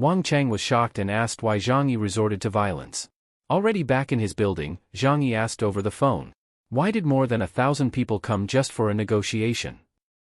Wang Chang was shocked and asked why Zhang Yi resorted to violence. Already back in his building, Zhang Yi asked over the phone, why did more than 1,000 people come just for a negotiation?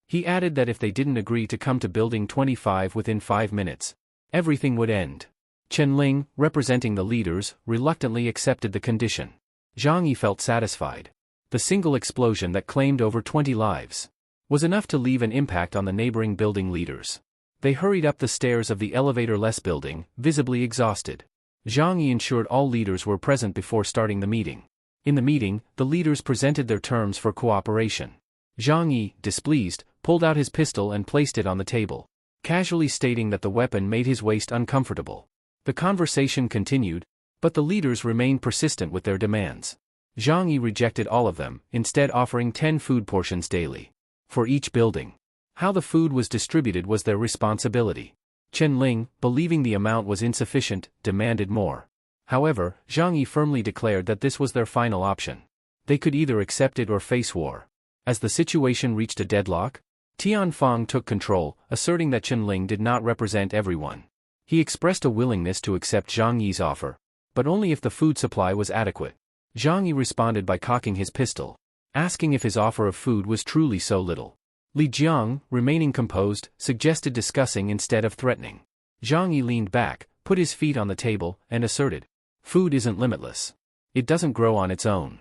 He added that if they didn't agree to come to building 25 within 5 minutes, everything would end. Chen Ling, representing the leaders, reluctantly accepted the condition. Zhang Yi felt satisfied. The single explosion that claimed over 20 lives was enough to leave an impact on the neighboring building leaders. They hurried up the stairs of the elevator-less building, visibly exhausted. Zhang Yi ensured all leaders were present before starting the meeting. In the meeting, the leaders presented their terms for cooperation. Zhang Yi, displeased, pulled out his pistol and placed it on the table, casually stating that the weapon made his waist uncomfortable. The conversation continued, but the leaders remained persistent with their demands. Zhang Yi rejected all of them, instead offering 10 food portions daily for each building. How the food was distributed was their responsibility. Chen Ling, believing the amount was insufficient, demanded more. However, Zhang Yi firmly declared that this was their final option. They could either accept it or face war. As the situation reached a deadlock, Tianfang took control, asserting that Chen Ling did not represent everyone. He expressed a willingness to accept Zhang Yi's offer, but only if the food supply was adequate. Zhang Yi responded by cocking his pistol, asking if his offer of food was truly so little. Li Jiang, remaining composed, suggested discussing instead of threatening. Zhang Yi leaned back, put his feet on the table, and asserted, food isn't limitless. It doesn't grow on its own.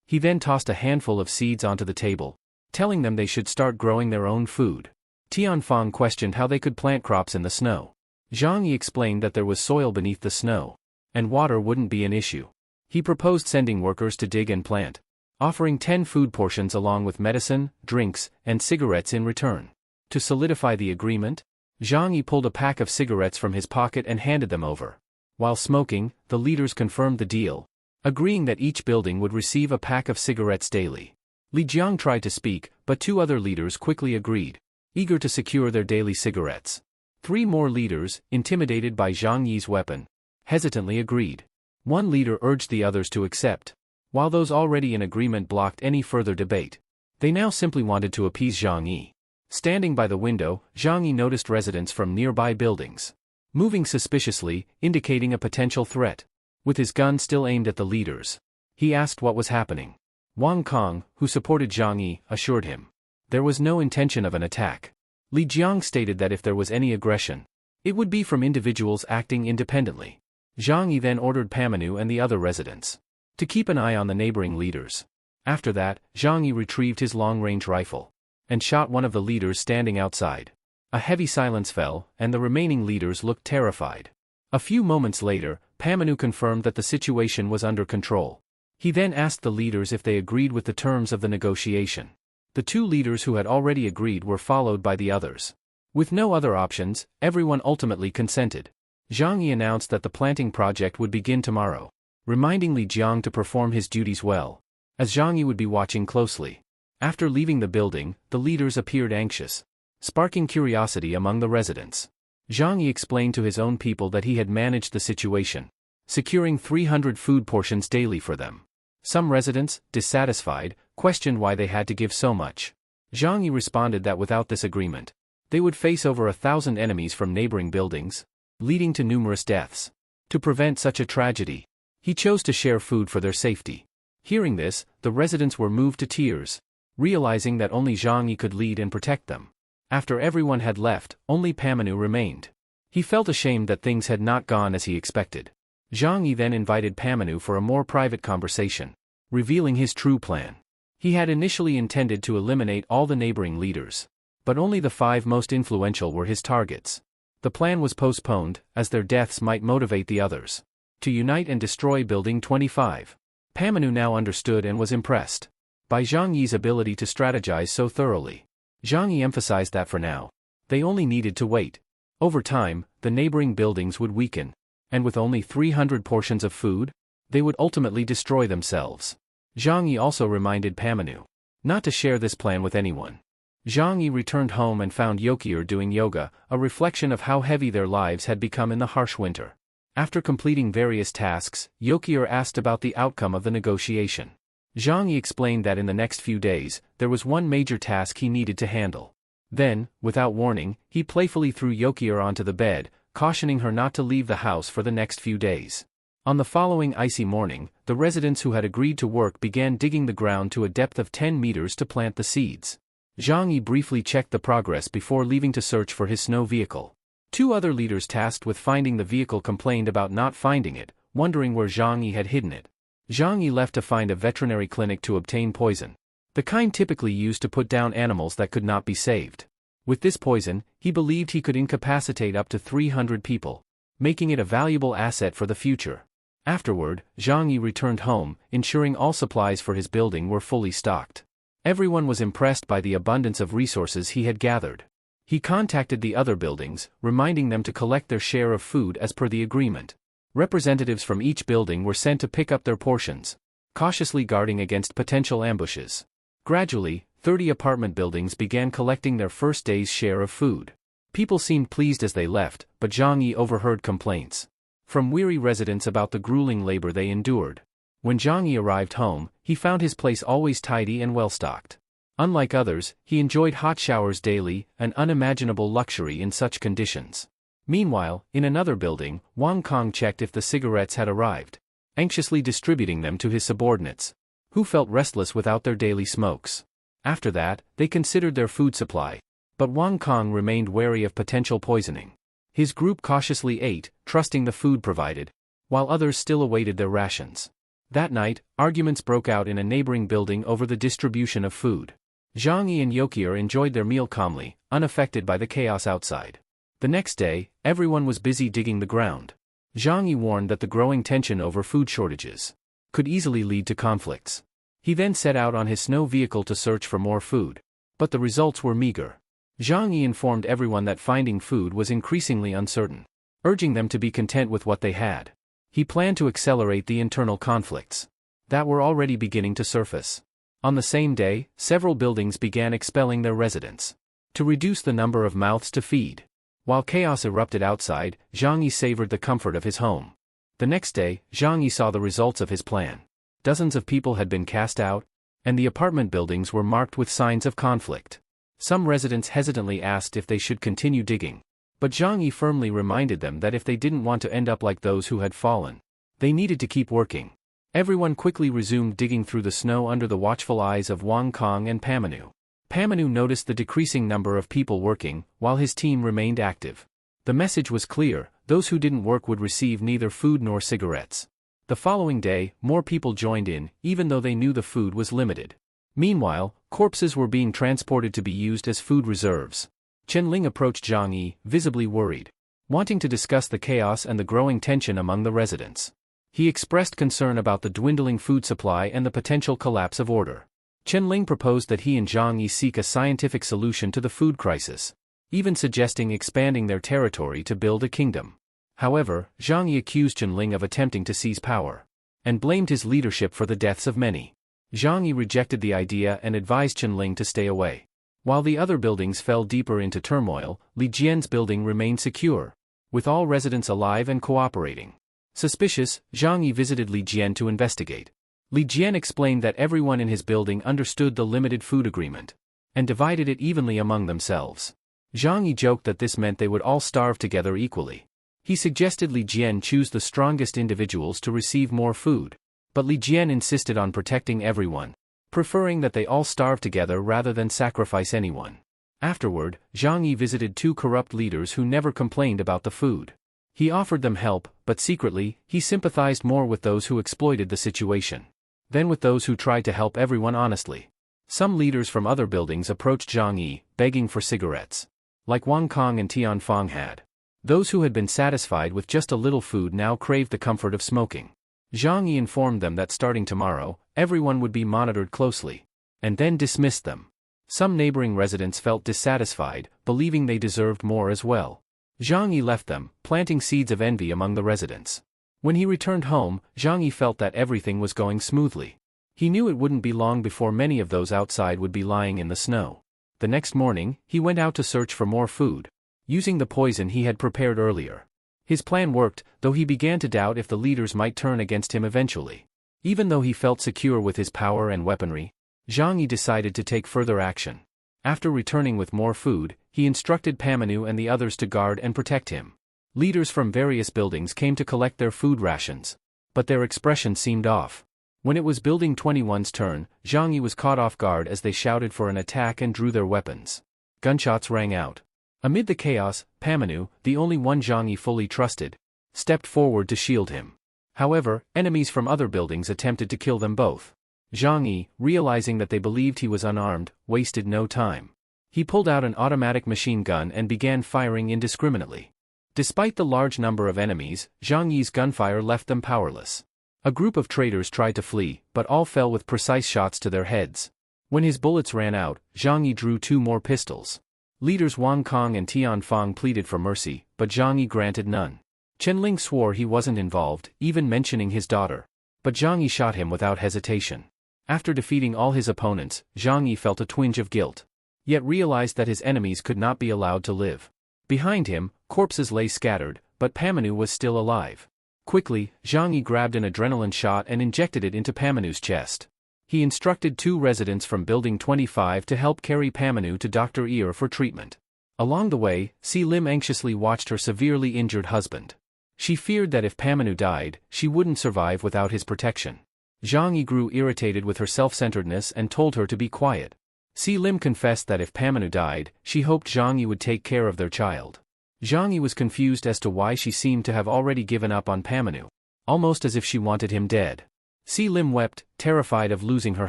He then tossed a handful of seeds onto the table, telling them they should start growing their own food. Tianfang questioned how they could plant crops in the snow. Zhang Yi explained that there was soil beneath the snow, and water wouldn't be an issue. He proposed sending workers to dig and plant, offering 10 food portions along with medicine, drinks, and cigarettes in return. To solidify the agreement, Zhang Yi pulled a pack of cigarettes from his pocket and handed them over. While smoking, the leaders confirmed the deal, agreeing that each building would receive a pack of cigarettes daily. Li Jiang tried to speak, but 2 other leaders quickly agreed, eager to secure their daily cigarettes. 3 more leaders, intimidated by Zhang Yi's weapon, hesitantly agreed. 1 leader urged the others to accept, while those already in agreement blocked any further debate. They now simply wanted to appease Zhang Yi. Standing by the window, Zhang Yi noticed residents from nearby buildings moving suspiciously, indicating a potential threat. With his gun still aimed at the leaders, he asked what was happening. Wang Kong, who supported Zhang Yi, assured him there was no intention of an attack. Li Jiang stated that if there was any aggression, it would be from individuals acting independently. Zhang Yi then ordered Pamanu and the other residents to keep an eye on the neighboring leaders. After that, Zhang Yi retrieved his long-range rifle and shot one of the leaders standing outside. A heavy silence fell, and the remaining leaders looked terrified. A few moments later, Pamanu confirmed that the situation was under control. He then asked the leaders if they agreed with the terms of the negotiation. The 2 leaders who had already agreed were followed by the others. With no other options, everyone ultimately consented. Zhang Yi announced that the planting project would begin tomorrow, reminding Li Jiang to perform his duties well, as Zhang Yi would be watching closely. After leaving the building, the leaders appeared anxious, sparking curiosity among the residents. Zhang Yi explained to his own people that he had managed the situation, securing 300 food portions daily for them. Some residents, dissatisfied, questioned why they had to give so much. Zhang Yi responded that without this agreement, they would face over 1,000 enemies from neighboring buildings, leading to numerous deaths. To prevent such a tragedy, he chose to share food for their safety. Hearing this, the residents were moved to tears, realizing that only Zhang Yi could lead and protect them. After everyone had left, only Pamanu remained. He felt ashamed that things had not gone as he expected. Zhang Yi then invited Pamanu for a more private conversation, revealing his true plan. He had initially intended to eliminate all the neighboring leaders, but only the 5 most influential were his targets. The plan was postponed, as their deaths might motivate the others to unite and destroy Building 25. Pamanu now understood and was impressed by Zhang Yi's ability to strategize so thoroughly. Zhang Yi emphasized that for now, they only needed to wait. Over time, the neighboring buildings would weaken, and with only 300 portions of food, they would ultimately destroy themselves. Zhang Yi also reminded Pamanu not to share this plan with anyone. Zhang Yi returned home and found Yokier doing yoga, a reflection of how heavy their lives had become in the harsh winter. After completing various tasks, Yokier asked about the outcome of the negotiation. Zhang Yi explained that in the next few days, there was one major task he needed to handle. Then, without warning, he playfully threw Yokier onto the bed, cautioning her not to leave the house for the next few days. On the following icy morning, the residents who had agreed to work began digging the ground to a depth of 10 meters to plant the seeds. Zhang Yi briefly checked the progress before leaving to search for his snow vehicle. Two other leaders tasked with finding the vehicle complained about not finding it, wondering where Zhang Yi had hidden it. Zhang Yi left to find a veterinary clinic to obtain poison, the kind typically used to put down animals that could not be saved. With this poison, he believed he could incapacitate up to 300 people, making it a valuable asset for the future. Afterward, Zhang Yi returned home, ensuring all supplies for his building were fully stocked. Everyone was impressed by the abundance of resources he had gathered. He contacted the other buildings, reminding them to collect their share of food as per the agreement. Representatives from each building were sent to pick up their portions, cautiously guarding against potential ambushes. Gradually, 30 apartment buildings began collecting their first day's share of food. People seemed pleased as they left, but Zhang Yi overheard complaints from weary residents about the grueling labor they endured. When Zhang Yi arrived home, he found his place always tidy and well-stocked. Unlike others, he enjoyed hot showers daily, an unimaginable luxury in such conditions. Meanwhile, in another building, Wang Kong checked if the cigarettes had arrived, anxiously distributing them to his subordinates, who felt restless without their daily smokes. After that, they considered their food supply, but Wang Kong remained wary of potential poisoning. His group cautiously ate, trusting the food provided, while others still awaited their rations. That night, arguments broke out in a neighboring building over the distribution of food. Zhang Yi and Yokier enjoyed their meal calmly, unaffected by the chaos outside. The next day, everyone was busy digging the ground. Zhang Yi warned that the growing tension over food shortages could easily lead to conflicts. He then set out on his snow vehicle to search for more food, but the results were meager. Zhang Yi informed everyone that finding food was increasingly uncertain, urging them to be content with what they had. He planned to accelerate the internal conflicts that were already beginning to surface. On the same day, several buildings began expelling their residents to reduce the number of mouths to feed. While chaos erupted outside, Zhang Yi savored the comfort of his home. The next day, Zhang Yi saw the results of his plan. Dozens of people had been cast out, and the apartment buildings were marked with signs of conflict. Some residents hesitantly asked if they should continue digging, but Zhang Yi firmly reminded them that if they didn't want to end up like those who had fallen, they needed to keep working. Everyone quickly resumed digging through the snow under the watchful eyes of Wang Kong and Pamanu. Pamanu noticed the decreasing number of people working, while his team remained active. The message was clear: those who didn't work would receive neither food nor cigarettes. The following day, more people joined in, even though they knew the food was limited. Meanwhile, corpses were being transported to be used as food reserves. Chen Ling approached Zhang Yi, visibly worried, wanting to discuss the chaos and the growing tension among the residents. He expressed concern about the dwindling food supply and the potential collapse of order. Chen Ling proposed that he and Zhang Yi seek a scientific solution to the food crisis, even suggesting expanding their territory to build a kingdom. However, Zhang Yi accused Chen Ling of attempting to seize power, and blamed his leadership for the deaths of many. Zhang Yi rejected the idea and advised Chen Ling to stay away. While the other buildings fell deeper into turmoil, Li Jian's building remained secure, with all residents alive and cooperating. Suspicious, Zhang Yi visited Li Jian to investigate. Li Jian explained that everyone in his building understood the limited food agreement, and divided it evenly among themselves. Zhang Yi joked that this meant they would all starve together equally. He suggested Li Jian choose the strongest individuals to receive more food, but Li Jian insisted on protecting everyone, preferring that they all starve together rather than sacrifice anyone. Afterward, Zhang Yi visited two corrupt leaders who never complained about the food. He offered them help, but secretly, he sympathized more with those who exploited the situation than with those who tried to help everyone honestly. Some leaders from other buildings approached Zhang Yi, begging for cigarettes, like Wang Kong and Tian Fang had. Those who had been satisfied with just a little food now craved the comfort of smoking. Zhang Yi informed them that starting tomorrow, everyone would be monitored closely, and then dismissed them. Some neighboring residents felt dissatisfied, believing they deserved more as well. Zhang Yi left them, planting seeds of envy among the residents. When he returned home, Zhang Yi felt that everything was going smoothly. He knew it wouldn't be long before many of those outside would be lying in the snow. The next morning, he went out to search for more food, using the poison he had prepared earlier. His plan worked, though he began to doubt if the leaders might turn against him eventually. Even though he felt secure with his power and weaponry, Zhang Yi decided to take further action. After returning with more food, he instructed Pamanu and the others to guard and protect him. Leaders from various buildings came to collect their food rations. But their expression seemed off. When it was Building 21's turn, Zhang Yi was caught off guard as they shouted for an attack and drew their weapons. Gunshots rang out. Amid the chaos, Pamanu, the only one Zhang Yi fully trusted, stepped forward to shield him. However, enemies from other buildings attempted to kill them both. Zhang Yi, realizing that they believed he was unarmed, wasted no time. He pulled out an automatic machine gun and began firing indiscriminately. Despite the large number of enemies, Zhang Yi's gunfire left them powerless. A group of traitors tried to flee, but all fell with precise shots to their heads. When his bullets ran out, Zhang Yi drew 2 more pistols. Leaders Wang Kong and Tian Fang pleaded for mercy, but Zhang Yi granted none. Chen Ling swore he wasn't involved, even mentioning his daughter. But Zhang Yi shot him without hesitation. After defeating all his opponents, Zhang Yi felt a twinge of guilt. Yet realized that his enemies could not be allowed to live. Behind him, corpses lay scattered, but Pamanu was still alive. Quickly, Zhang Yi grabbed an adrenaline shot and injected it into Pamanu's chest. He instructed 2 residents from Building 25 to help carry Pamanu to Dr. Ear for treatment. Along the way, Si Lim anxiously watched her severely injured husband. She feared that if Pamanu died, she wouldn't survive without his protection. Zhang Yi grew irritated with her self-centeredness and told her to be quiet. Si Lim confessed that if Pamanu died, she hoped Zhang Yi would take care of their child. Zhang Yi was confused as to why she seemed to have already given up on Pamanu, almost as if she wanted him dead. Si Lim wept, terrified of losing her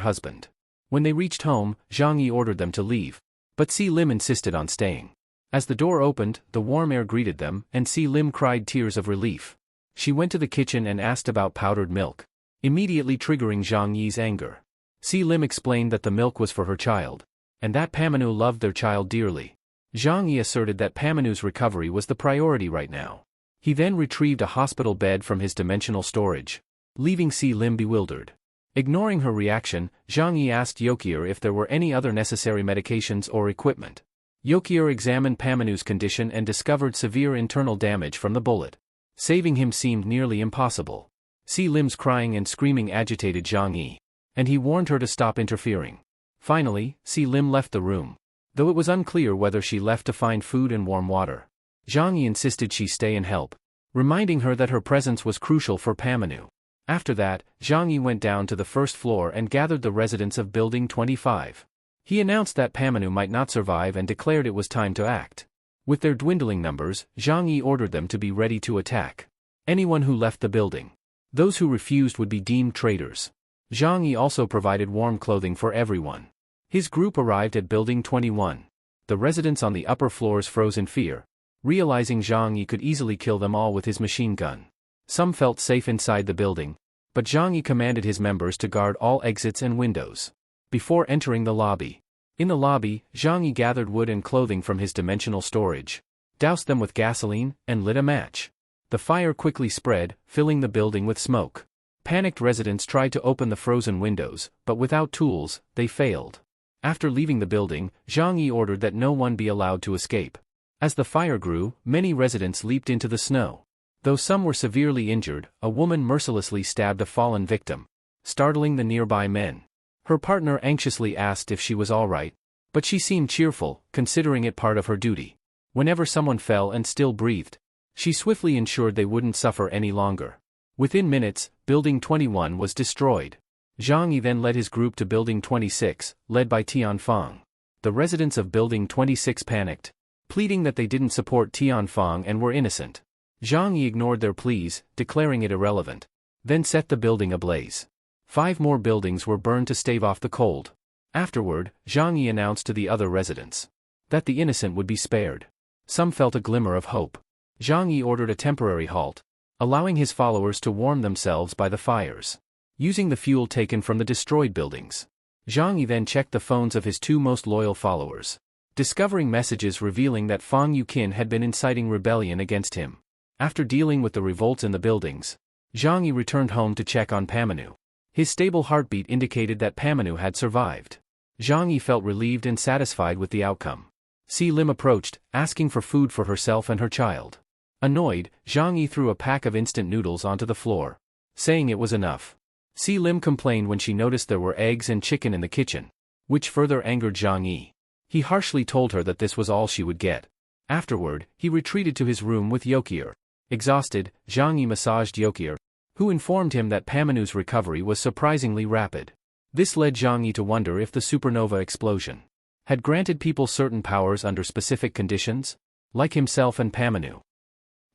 husband. When they reached home, Zhang Yi ordered them to leave. But Si Lim insisted on staying. As the door opened, the warm air greeted them, and Si Lim cried tears of relief. She went to the kitchen and asked about powdered milk, immediately triggering Zhang Yi's anger. Si Lim explained that the milk was for her child, and that Pamanu loved their child dearly. Zhang Yi asserted that Pamanu's recovery was the priority right now. He then retrieved a hospital bed from his dimensional storage, leaving Si Lim bewildered. Ignoring her reaction, Zhang Yi asked Yokier if there were any other necessary medications or equipment. Yokier examined Pamanu's condition and discovered severe internal damage from the bullet. Saving him seemed nearly impossible. Si Lim's crying and screaming agitated Zhang Yi, and he warned her to stop interfering. Finally, Si Lim left the room, though it was unclear whether she left to find food and warm water. Zhang Yi insisted she stay and help, reminding her that her presence was crucial for Pamanu. After that, Zhang Yi went down to the first floor and gathered the residents of Building 25. He announced that Pamanu might not survive and declared it was time to act. With their dwindling numbers, Zhang Yi ordered them to be ready to attack anyone who left the building. Those who refused would be deemed traitors. Zhang Yi also provided warm clothing for everyone. His group arrived at Building 21. The residents on the upper floors froze in fear, realizing Zhang Yi could easily kill them all with his machine gun. Some felt safe inside the building, but Zhang Yi commanded his members to guard all exits and windows before entering the lobby. In the lobby, Zhang Yi gathered wood and clothing from his dimensional storage, doused them with gasoline, and lit a match. The fire quickly spread, filling the building with smoke. Panicked residents tried to open the frozen windows, but without tools, they failed. After leaving the building, Zhang Yi ordered that no one be allowed to escape. As the fire grew, many residents leaped into the snow. Though some were severely injured, a woman mercilessly stabbed a fallen victim, startling the nearby men. Her partner anxiously asked if she was all right, but she seemed cheerful, considering it part of her duty. Whenever someone fell and still breathed, she swiftly ensured they wouldn't suffer any longer. Within minutes, Building 21 was destroyed. Zhang Yi then led his group to Building 26, led by Tian Fang. The residents of Building 26 panicked, pleading that they didn't support Tian Fang and were innocent. Zhang Yi ignored their pleas, declaring it irrelevant, then set the building ablaze. 5 more buildings were burned to stave off the cold. Afterward, Zhang Yi announced to the other residents that the innocent would be spared. Some felt a glimmer of hope. Zhang Yi ordered a temporary halt, allowing his followers to warm themselves by the fires, using the fuel taken from the destroyed buildings. Zhang Yi then checked the phones of his 2 most loyal followers, discovering messages revealing that Fang Yuqin had been inciting rebellion against him. After dealing with the revolts in the buildings, Zhang Yi returned home to check on Pamanu. His stable heartbeat indicated that Pamanu had survived. Zhang Yi felt relieved and satisfied with the outcome. Si Lim approached, asking for food for herself and her child. Annoyed, Zhang Yi threw a pack of instant noodles onto the floor, saying it was enough. Si Lim complained when she noticed there were eggs and chicken in the kitchen, which further angered Zhang Yi. He harshly told her that this was all she would get. Afterward, he retreated to his room with Yokier. Exhausted, Zhang Yi massaged Yokier, who informed him that Pamanu's recovery was surprisingly rapid. This led Zhang Yi to wonder if the supernova explosion had granted people certain powers under specific conditions, like himself and Pamanu.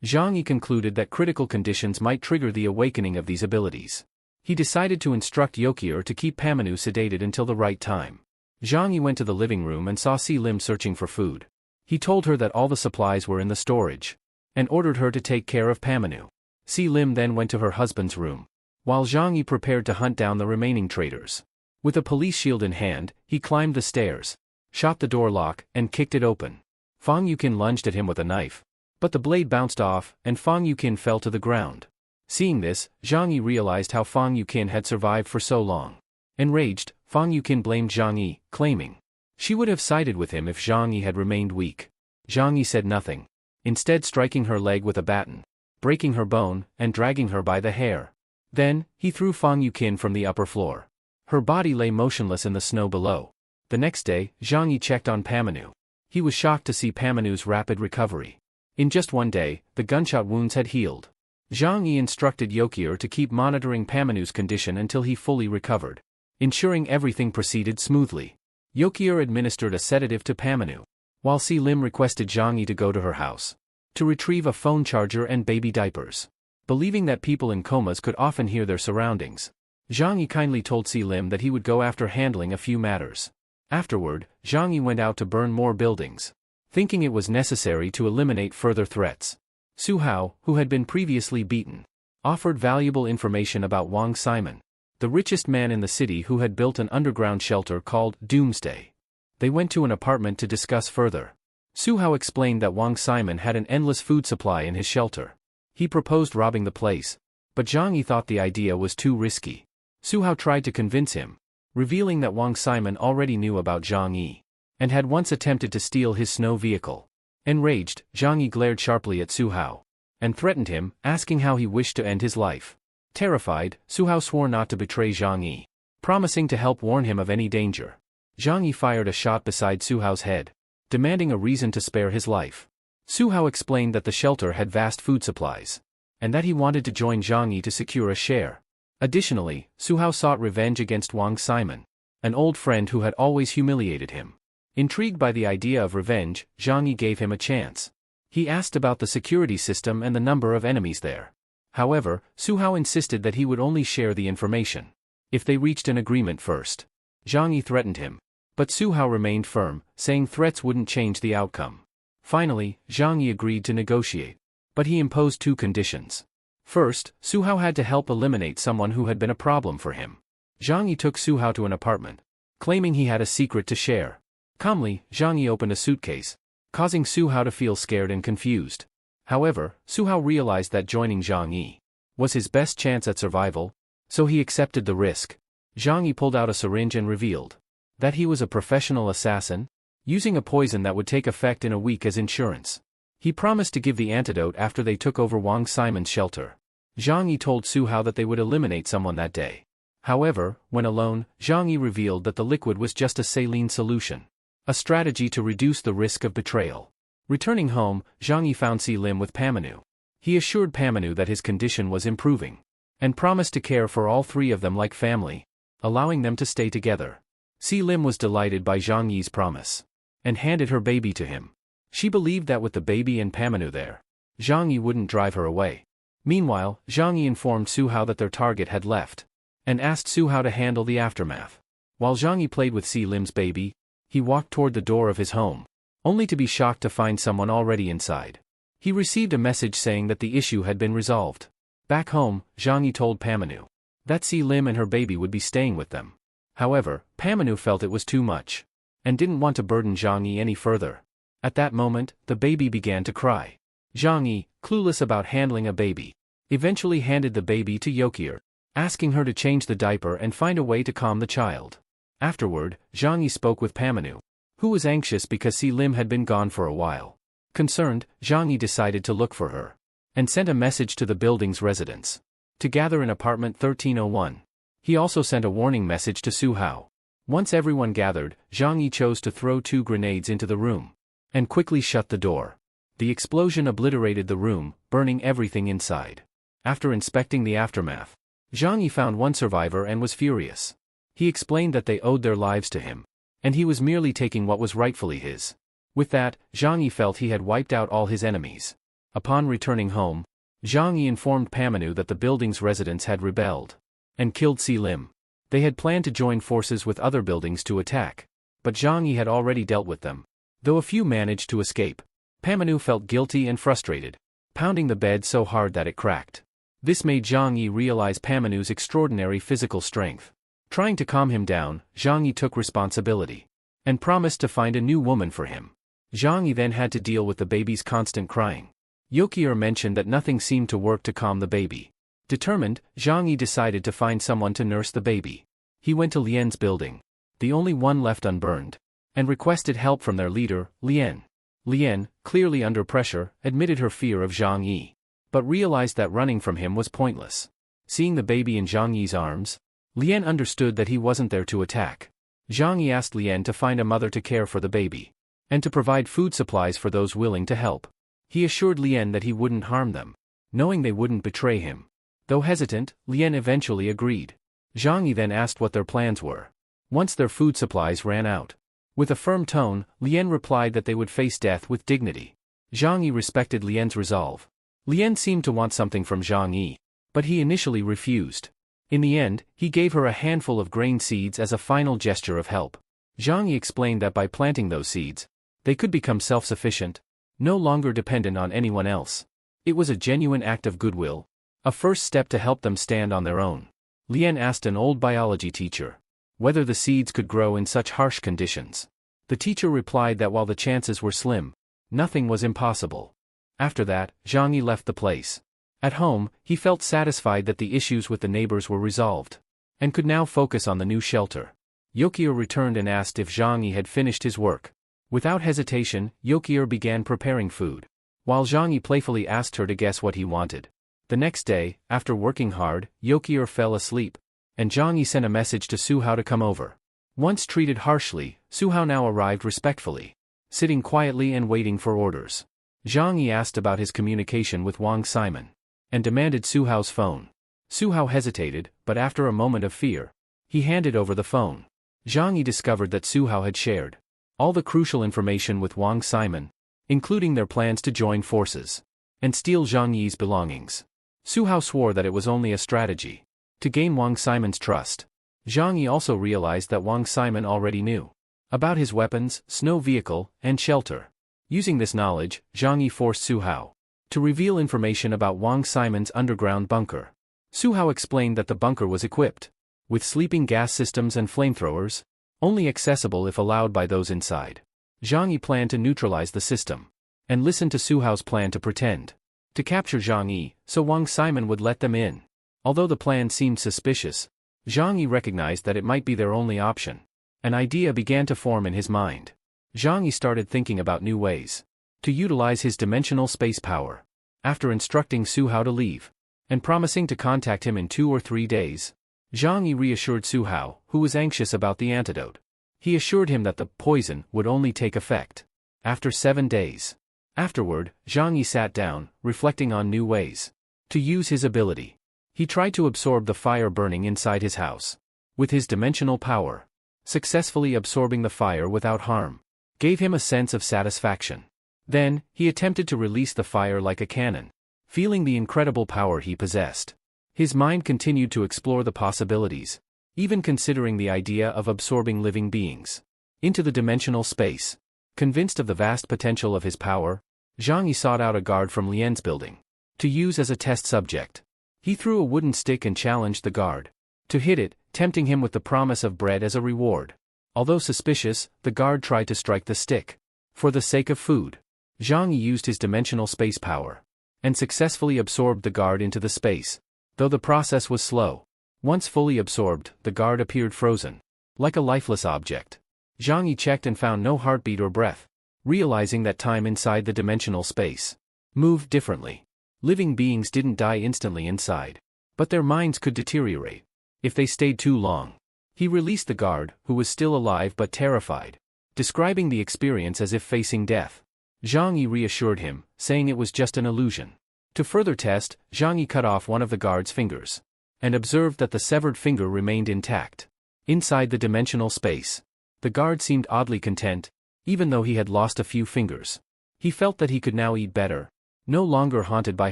Zhang Yi concluded that critical conditions might trigger the awakening of these abilities. He decided to instruct Yokier to keep Pamanu sedated until the right time. Zhang Yi went to the living room and saw Si Lim searching for food. He told her that all the supplies were in the storage, and ordered her to take care of Pamanu. Si Lim then went to her husband's room, while Zhang Yi prepared to hunt down the remaining traitors. With a police shield in hand, he climbed the stairs, shot the door lock, and kicked it open. Fang Yuqin lunged at him with a knife, but the blade bounced off, and Fang Yuqin fell to the ground. Seeing this, Zhang Yi realized how Fang Yuqin had survived for so long. Enraged, Fang Yuqin blamed Zhang Yi, claiming she would have sided with him if Zhang Yi had remained weak. Zhang Yi said nothing, instead striking her leg with a baton, breaking her bone, and dragging her by the hair. Then, he threw Fang Yuqin from the upper floor. Her body lay motionless in the snow below. The next day, Zhang Yi checked on Pamanu. He was shocked to see Pamanu's rapid recovery. In just one day, the gunshot wounds had healed. Zhang Yi instructed Yokier to keep monitoring Pamanu's condition until he fully recovered, ensuring everything proceeded smoothly. Yokier administered a sedative to Pamanu, while Si Lim requested Zhang Yi to go to her house to retrieve a phone charger and baby diapers. Believing that people in comas could often hear their surroundings, Zhang Yi kindly told Si Lim that he would go after handling a few matters. Afterward, Zhang Yi went out to burn more buildings, thinking it was necessary to eliminate further threats. Su Hao, who had been previously beaten, offered valuable information about Wang Simon, the richest man in the city who had built an underground shelter called Doomsday. They went to an apartment to discuss further. Su Hao explained that Wang Simon had an endless food supply in his shelter. He proposed robbing the place, but Zhang Yi thought the idea was too risky. Su Hao tried to convince him, revealing that Wang Simon already knew about Zhang Yi, and had once attempted to steal his snow vehicle. Enraged, Zhang Yi glared sharply at Su Hao, and threatened him, asking how he wished to end his life. Terrified, Su Hao swore not to betray Zhang Yi, promising to help warn him of any danger. Zhang Yi fired a shot beside Su Hao's head, demanding a reason to spare his life. Su Hao explained that the shelter had vast food supplies, and that he wanted to join Zhang Yi to secure a share. Additionally, Su Hao sought revenge against Wang Simon, an old friend who had always humiliated him. Intrigued by the idea of revenge, Zhang Yi gave him a chance. He asked about the security system and the number of enemies there. However, Su Hao insisted that he would only share the information if they reached an agreement first. Zhang Yi threatened him, but Su Hao remained firm, saying threats wouldn't change the outcome. Finally, Zhang Yi agreed to negotiate, but he imposed two conditions. First, Su Hao had to help eliminate someone who had been a problem for him. Zhang Yi took Su Hao to an apartment, claiming he had a secret to share. Calmly, Zhang Yi opened a suitcase, causing Su Hao to feel scared and confused. However, Su Hao realized that joining Zhang Yi was his best chance at survival, so he accepted the risk. Zhang Yi pulled out a syringe and revealed that he was a professional assassin, using a poison that would take effect in a week as insurance. He promised to give the antidote after they took over Wang Simon's shelter. Zhang Yi told Su Hao that they would eliminate someone that day. However, when alone, Zhang Yi revealed that the liquid was just a saline solution, a strategy to reduce the risk of betrayal. Returning home, Zhang Yi found Si Lim with Pamanu. He assured Pamanu that his condition was improving, and promised to care for all three of them like family, allowing them to stay together. Si Lim was delighted by Zhang Yi's promise, and handed her baby to him. She believed that with the baby and Pamanu there, Zhang Yi wouldn't drive her away. Meanwhile, Zhang Yi informed Su Hao that their target had left, and asked Su Hao to handle the aftermath. While Zhang Yi played with Si Lim's baby, he walked toward the door of his home, only to be shocked to find someone already inside. He received a message saying that the issue had been resolved. Back home, Zhang Yi told Pamanu that Si Lim and her baby would be staying with them. However, Pamanu felt it was too much, and didn't want to burden Zhang Yi any further. At that moment, the baby began to cry. Zhang Yi, clueless about handling a baby, eventually handed the baby to Yokier, asking her to change the diaper and find a way to calm the child. Afterward, Zhang Yi spoke with Pamanu, who was anxious because Si Lim had been gone for a while. Concerned, Zhang Yi decided to look for her, and sent a message to the building's residents to gather in apartment 1301. He also sent a warning message to Su Hao. Once everyone gathered, Zhang Yi chose to throw 2 grenades into the room, and quickly shut the door. The explosion obliterated the room, burning everything inside. After inspecting the aftermath, Zhang Yi found one survivor and was furious. He explained that they owed their lives to him, and he was merely taking what was rightfully his. With that, Zhang Yi felt he had wiped out all his enemies. Upon returning home, Zhang Yi informed Pamanu that the building's residents had rebelled and killed Si Lim. They had planned to join forces with other buildings to attack, but Zhang Yi had already dealt with them. Though a few managed to escape, Pamanu felt guilty and frustrated, pounding the bed so hard that it cracked. This made Zhang Yi realize Pamanu's extraordinary physical strength. Trying to calm him down, Zhang Yi took responsibility and promised to find a new woman for him. Zhang Yi then had to deal with the baby's constant crying. Yokier mentioned that nothing seemed to work to calm the baby. Determined, Zhang Yi decided to find someone to nurse the baby. He went to Lian's building, the only one left unburned, and requested help from their leader, Lian. Lian, clearly under pressure, admitted her fear of Zhang Yi, but realized that running from him was pointless. Seeing the baby in Zhang Yi's arms, Lian understood that he wasn't there to attack. Zhang Yi asked Lian to find a mother to care for the baby, and to provide food supplies for those willing to help. He assured Lian that he wouldn't harm them, knowing they wouldn't betray him. Though hesitant, Lian eventually agreed. Zhang Yi then asked what their plans were once their food supplies ran out. With a firm tone, Lian replied that they would face death with dignity. Zhang Yi respected Lian's resolve. Lian seemed to want something from Zhang Yi, but he initially refused. In the end, he gave her a handful of grain seeds as a final gesture of help. Zhang Yi explained that by planting those seeds, they could become self-sufficient, no longer dependent on anyone else. It was a genuine act of goodwill, a first step to help them stand on their own. Lian asked an old biology teacher whether the seeds could grow in such harsh conditions. The teacher replied that while the chances were slim, nothing was impossible. After that, Zhang Yi left the place. At home, he felt satisfied that the issues with the neighbors were resolved, and could now focus on the new shelter. Yokier returned and asked if Zhang Yi had finished his work. Without hesitation, Yokier began preparing food, while Zhang Yi playfully asked her to guess what he wanted. The next day, after working hard, Yokier fell asleep, and Zhang Yi sent a message to Su Hao to come over. Once treated harshly, Su Hao now arrived respectfully, sitting quietly and waiting for orders. Zhang Yi asked about his communication with Wang Simon, and demanded Su Hao's phone. Su Hao hesitated, but after a moment of fear, he handed over the phone. Zhang Yi discovered that Su Hao had shared all the crucial information with Wang Simon, including their plans to join forces and steal Zhang Yi's belongings. Su Hao swore that it was only a strategy to gain Wang Simon's trust. Zhang Yi also realized that Wang Simon already knew about his weapons, snow vehicle, and shelter. Using this knowledge, Zhang Yi forced Su Hao to reveal information about Wang Simon's underground bunker. Su Hao explained that the bunker was equipped with sleeping gas systems and flamethrowers, only accessible if allowed by those inside. Zhang Yi planned to neutralize the system, and listened to Su Hao's plan to pretend to capture Zhang Yi, so Wang Simon would let them in. Although the plan seemed suspicious, Zhang Yi recognized that it might be their only option. An idea began to form in his mind. Zhang Yi started thinking about new ways to utilize his dimensional space power. After instructing Su Hao to leave, and promising to contact him in 2 or 3 days, Zhang Yi reassured Su Hao, who was anxious about the antidote. He assured him that the poison would only take effect after 7 days. Afterward, Zhang Yi sat down, reflecting on new ways to use his ability. He tried to absorb the fire burning inside his house with his dimensional power. Successfully absorbing the fire without harm gave him a sense of satisfaction. Then, he attempted to release the fire like a cannon, feeling the incredible power he possessed. His mind continued to explore the possibilities, even considering the idea of absorbing living beings into the dimensional space. Convinced of the vast potential of his power, Zhang Yi sought out a guard from Lian's building to use as a test subject. He threw a wooden stick and challenged the guard to hit it, tempting him with the promise of bread as a reward. Although suspicious, the guard tried to strike the stick for the sake of food. Zhang Yi used his dimensional space power and successfully absorbed the guard into the space, though the process was slow. Once fully absorbed, the guard appeared frozen, like a lifeless object. Zhang Yi checked and found no heartbeat or breath, realizing that time inside the dimensional space moved differently. Living beings didn't die instantly inside, but their minds could deteriorate if they stayed too long. He released the guard, who was still alive but terrified, describing the experience as if facing death. Zhang Yi reassured him, saying it was just an illusion. To further test, Zhang Yi cut off one of the guard's fingers and observed that the severed finger remained intact. Inside the dimensional space, the guard seemed oddly content, even though he had lost a few fingers. He felt that he could now eat better, no longer haunted by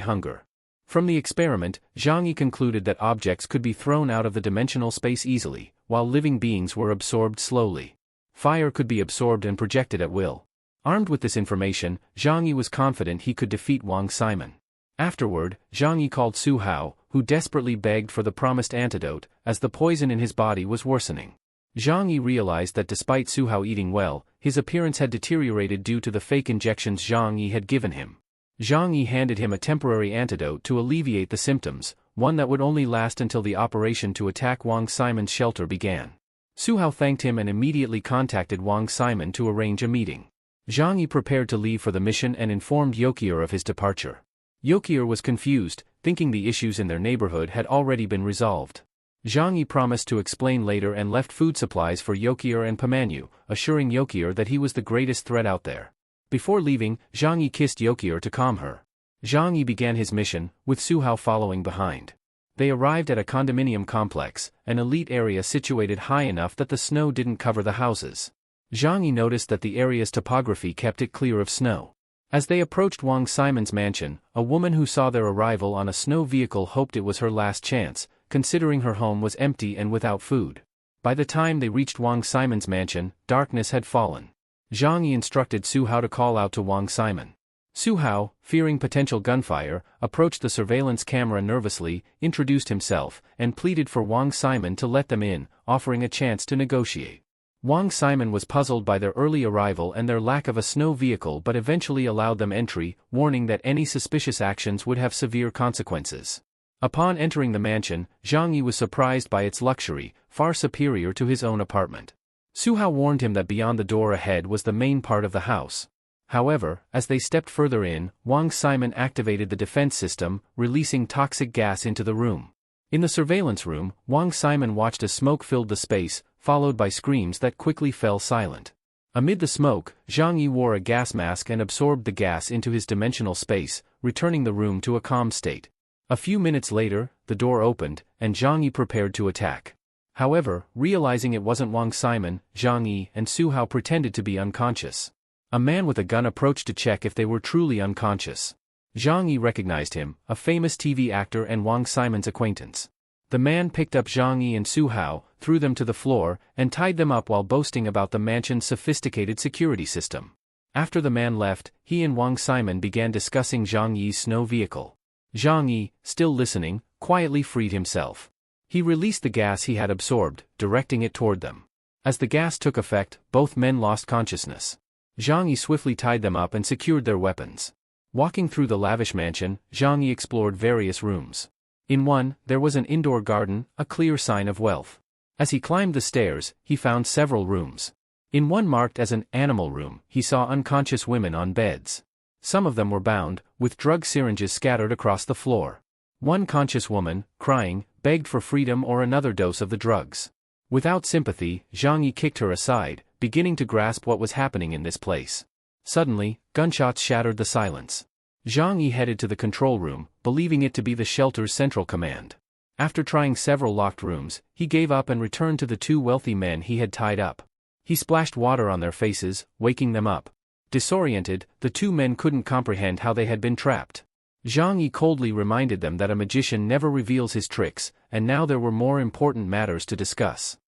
hunger. From the experiment, Zhang Yi concluded that objects could be thrown out of the dimensional space easily, while living beings were absorbed slowly. Fire could be absorbed and projected at will. Armed with this information, Zhang Yi was confident he could defeat Wang Simon. Afterward, Zhang Yi called Su Hao, who desperately begged for the promised antidote, as the poison in his body was worsening. Zhang Yi realized that despite Su Hao eating well, his appearance had deteriorated due to the fake injections Zhang Yi had given him. Zhang Yi handed him a temporary antidote to alleviate the symptoms, one that would only last until the operation to attack Wang Simon's shelter began. Su Hao thanked him and immediately contacted Wang Simon to arrange a meeting. Zhang Yi prepared to leave for the mission and informed Yokier of his departure. Yokier was confused, thinking the issues in their neighborhood had already been resolved. Zhang Yi promised to explain later and left food supplies for Yokier and Pamanyu, assuring Yokier that he was the greatest threat out there. Before leaving, Zhang Yi kissed Yokier to calm her. Zhang Yi began his mission, with Su Hao following behind. They arrived at a condominium complex, an elite area situated high enough that the snow didn't cover the houses. Zhang Yi noticed that the area's topography kept it clear of snow. As they approached Wang Simon's mansion, a woman who saw their arrival on a snow vehicle hoped it was her last chance, considering her home was empty and without food. By the time they reached Wang Simon's mansion, darkness had fallen. Zhang Yi instructed Su Hao to call out to Wang Simon. Su Hao, fearing potential gunfire, approached the surveillance camera nervously, introduced himself, and pleaded for Wang Simon to let them in, offering a chance to negotiate. Wang Simon was puzzled by their early arrival and their lack of a snow vehicle but eventually allowed them entry, warning that any suspicious actions would have severe consequences. Upon entering the mansion, Zhang Yi was surprised by its luxury, far superior to his own apartment. Su Hao warned him that beyond the door ahead was the main part of the house. However, as they stepped further in, Wang Simon activated the defense system, releasing toxic gas into the room. In the surveillance room, Wang Simon watched as smoke filled the space, followed by screams that quickly fell silent. Amid the smoke, Zhang Yi wore a gas mask and absorbed the gas into his dimensional space, returning the room to a calm state. A few minutes later, the door opened, and Zhang Yi prepared to attack. However, realizing it wasn't Wang Simon, Zhang Yi and Su Hao pretended to be unconscious. A man with a gun approached to check if they were truly unconscious. Zhang Yi recognized him, a famous TV actor and Wang Simon's acquaintance. The man picked up Zhang Yi and Su Hao, threw them to the floor, and tied them up while boasting about the mansion's sophisticated security system. After the man left, he and Wang Simon began discussing Zhang Yi's snow vehicle. Zhang Yi, still listening, quietly freed himself. He released the gas he had absorbed, directing it toward them. As the gas took effect, both men lost consciousness. Zhang Yi swiftly tied them up and secured their weapons. Walking through the lavish mansion, Zhang Yi explored various rooms. In one, there was an indoor garden, a clear sign of wealth. As he climbed the stairs, he found several rooms. In one marked as an animal room, he saw unconscious women on beds. Some of them were bound, with drug syringes scattered across the floor. One conscious woman, crying, begged for freedom or another dose of the drugs. Without sympathy, Zhang Yi kicked her aside, beginning to grasp what was happening in this place. Suddenly, gunshots shattered the silence. Zhang Yi headed to the control room, believing it to be the shelter's central command. After trying several locked rooms, he gave up and returned to the two wealthy men he had tied up. He splashed water on their faces, waking them up. Disoriented, the two men couldn't comprehend how they had been trapped. Zhang Yi coldly reminded them that a magician never reveals his tricks, and now there were more important matters to discuss.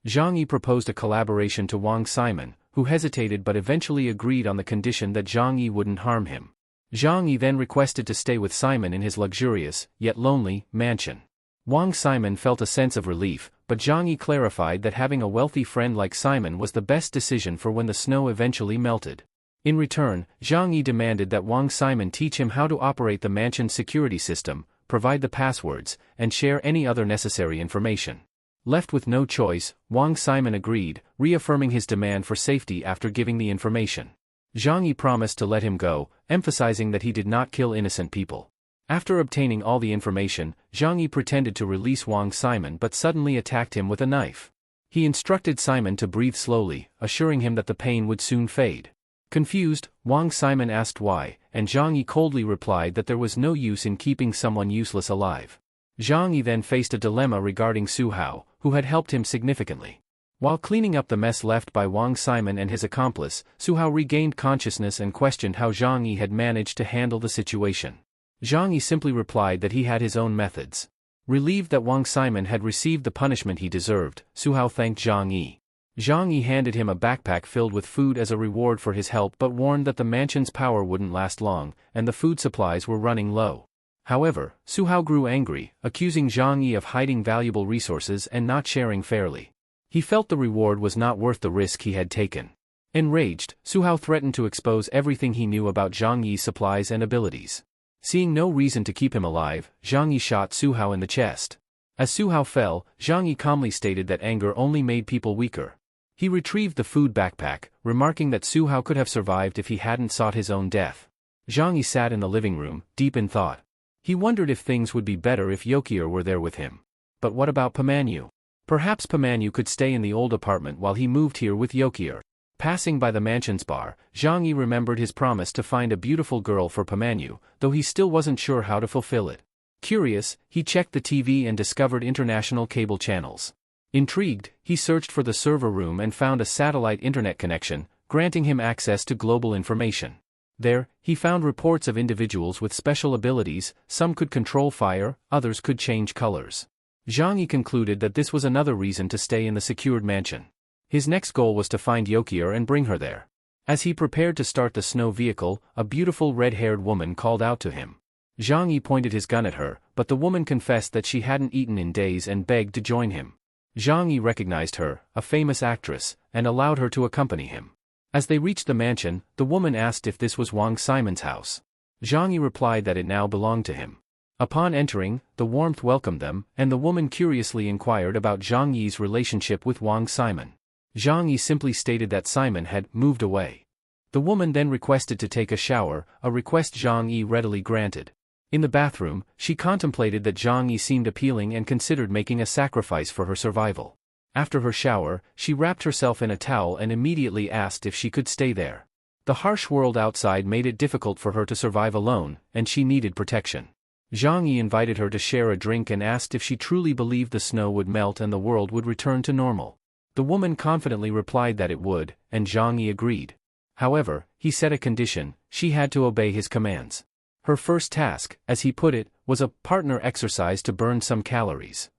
Zhang Yi proposed a collaboration to Wang Simon, who hesitated but eventually agreed on the condition that Zhang Yi wouldn't harm him. Zhang Yi then requested to stay with Simon in his luxurious, yet lonely, mansion. Wang Simon felt a sense of relief, but Zhang Yi clarified that having a wealthy friend like Simon was the best decision for when the snow eventually melted. In return, Zhang Yi demanded that Wang Simon teach him how to operate the mansion's security system, provide the passwords, and share any other necessary information. Left with no choice, Wang Simon agreed, reaffirming his demand for safety after giving the information. Zhang Yi promised to let him go, emphasizing that he did not kill innocent people. After obtaining all the information, Zhang Yi pretended to release Wang Simon but suddenly attacked him with a knife. He instructed Simon to breathe slowly, assuring him that the pain would soon fade. Confused, Wang Simon asked why, and Zhang Yi coldly replied that there was no use in keeping someone useless alive. Zhang Yi then faced a dilemma regarding Su Hao, who had helped him significantly. While cleaning up the mess left by Wang Simon and his accomplice, Su Hao regained consciousness and questioned how Zhang Yi had managed to handle the situation. Zhang Yi simply replied that he had his own methods. Relieved that Wang Simon had received the punishment he deserved, Su Hao thanked Zhang Yi. Zhang Yi handed him a backpack filled with food as a reward for his help but warned that the mansion's power wouldn't last long, and the food supplies were running low. However, Su Hao grew angry, accusing Zhang Yi of hiding valuable resources and not sharing fairly. He felt the reward was not worth the risk he had taken. Enraged, Su Hao threatened to expose everything he knew about Zhang Yi's supplies and abilities. Seeing no reason to keep him alive, Zhang Yi shot Su Hao in the chest. As Su Hao fell, Zhang Yi calmly stated that anger only made people weaker. He retrieved the food backpack, remarking that Su Hao could have survived if he hadn't sought his own death. Zhang Yi sat in the living room, deep in thought. He wondered if things would be better if Yokier were there with him. But what about Pamanyu? Perhaps Pamanyu could stay in the old apartment while he moved here with Yokier. Passing by the mansion's bar, Zhang Yi remembered his promise to find a beautiful girl for Pamanyu, though he still wasn't sure how to fulfill it. Curious, he checked the TV and discovered international cable channels. Intrigued, he searched for the server room and found a satellite internet connection, granting him access to global information. There, he found reports of individuals with special abilities. Some could control fire, others could change colors. Zhang Yi concluded that this was another reason to stay in the secured mansion. His next goal was to find Yokier and bring her there. As he prepared to start the snow vehicle, a beautiful red-haired woman called out to him. Zhang Yi pointed his gun at her, but the woman confessed that she hadn't eaten in days and begged to join him. Zhang Yi recognized her, a famous actress, and allowed her to accompany him. As they reached the mansion, the woman asked if this was Wang Simon's house. Zhang Yi replied that it now belonged to him. Upon entering, the warmth welcomed them, and the woman curiously inquired about Zhang Yi's relationship with Wang Simon. Zhang Yi simply stated that Simon had moved away. The woman then requested to take a shower, a request Zhang Yi readily granted. In the bathroom, she contemplated that Zhang Yi seemed appealing and considered making a sacrifice for her survival. After her shower, she wrapped herself in a towel and immediately asked if she could stay there. The harsh world outside made it difficult for her to survive alone, and she needed protection. Zhang Yi invited her to share a drink and asked if she truly believed the snow would melt and the world would return to normal. The woman confidently replied that it would, and Zhang Yi agreed. However, he set a condition: she had to obey his commands. Her first task, as he put it, was a partner exercise to burn some calories.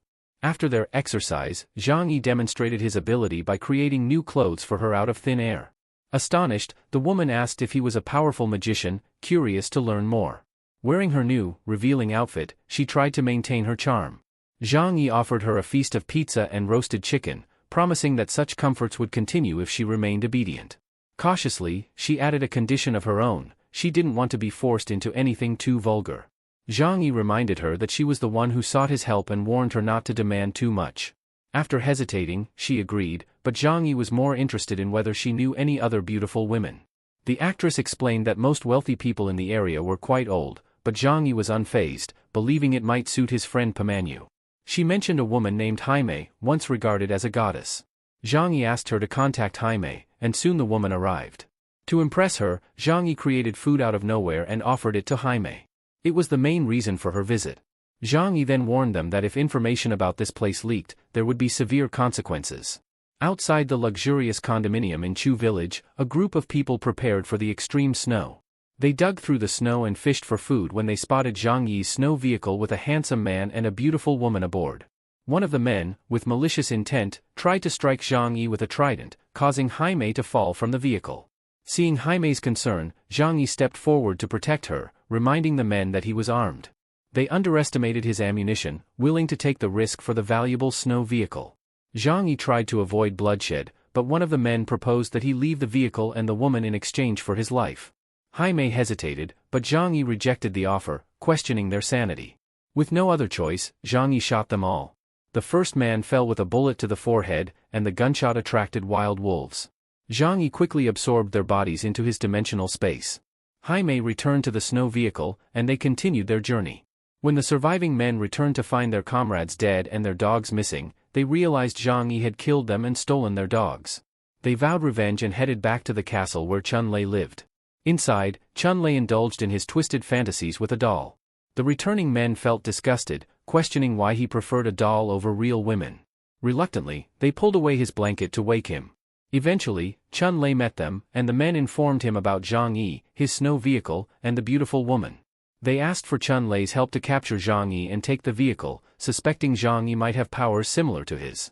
After their exercise, Zhang Yi demonstrated his ability by creating new clothes for her out of thin air. Astonished, the woman asked if he was a powerful magician, curious to learn more. Wearing her new, revealing outfit, she tried to maintain her charm. Zhang Yi offered her a feast of pizza and roasted chicken, promising that such comforts would continue if she remained obedient. Cautiously, she added a condition of her own: she didn't want to be forced into anything too vulgar. Zhang Yi reminded her that she was the one who sought his help and warned her not to demand too much. After hesitating, she agreed, but Zhang Yi was more interested in whether she knew any other beautiful women. The actress explained that most wealthy people in the area were quite old, but Zhang Yi was unfazed, believing it might suit his friend Pamanyu. She mentioned a woman named Jaime, once regarded as a goddess. Zhang Yi asked her to contact Jaime, and soon the woman arrived. To impress her, Zhang Yi created food out of nowhere and offered it to Jaime. It was the main reason for her visit. Zhang Yi then warned them that if information about this place leaked, there would be severe consequences. Outside the luxurious condominium in Chu Village, a group of people prepared for the extreme snow. They dug through the snow and fished for food when they spotted Zhang Yi's snow vehicle with a handsome man and a beautiful woman aboard. One of the men, with malicious intent, tried to strike Zhang Yi with a trident, causing Jaime to fall from the vehicle. Seeing Jaime's concern, Zhang Yi stepped forward to protect her, reminding the men that he was armed. They underestimated his ammunition, willing to take the risk for the valuable snow vehicle. Zhang Yi tried to avoid bloodshed, but one of the men proposed that he leave the vehicle and the woman in exchange for his life. Jaime hesitated, but Zhang Yi rejected the offer, questioning their sanity. With no other choice, Zhang Yi shot them all. The first man fell with a bullet to the forehead, and the gunshot attracted wild wolves. Zhang Yi quickly absorbed their bodies into his dimensional space. Jaime returned to the snow vehicle, and they continued their journey. When the surviving men returned to find their comrades dead and their dogs missing, they realized Zhang Yi had killed them and stolen their dogs. They vowed revenge and headed back to the castle where Chun-Lei lived. Inside, Chun-Lei indulged in his twisted fantasies with a doll. The returning men felt disgusted, questioning why he preferred a doll over real women. Reluctantly, they pulled away his blanket to wake him. Eventually, Chun-Lei met them, and the men informed him about Zhang Yi, his snow vehicle, and the beautiful woman. They asked for Chun-Lei's help to capture Zhang Yi and take the vehicle, suspecting Zhang Yi might have powers similar to his.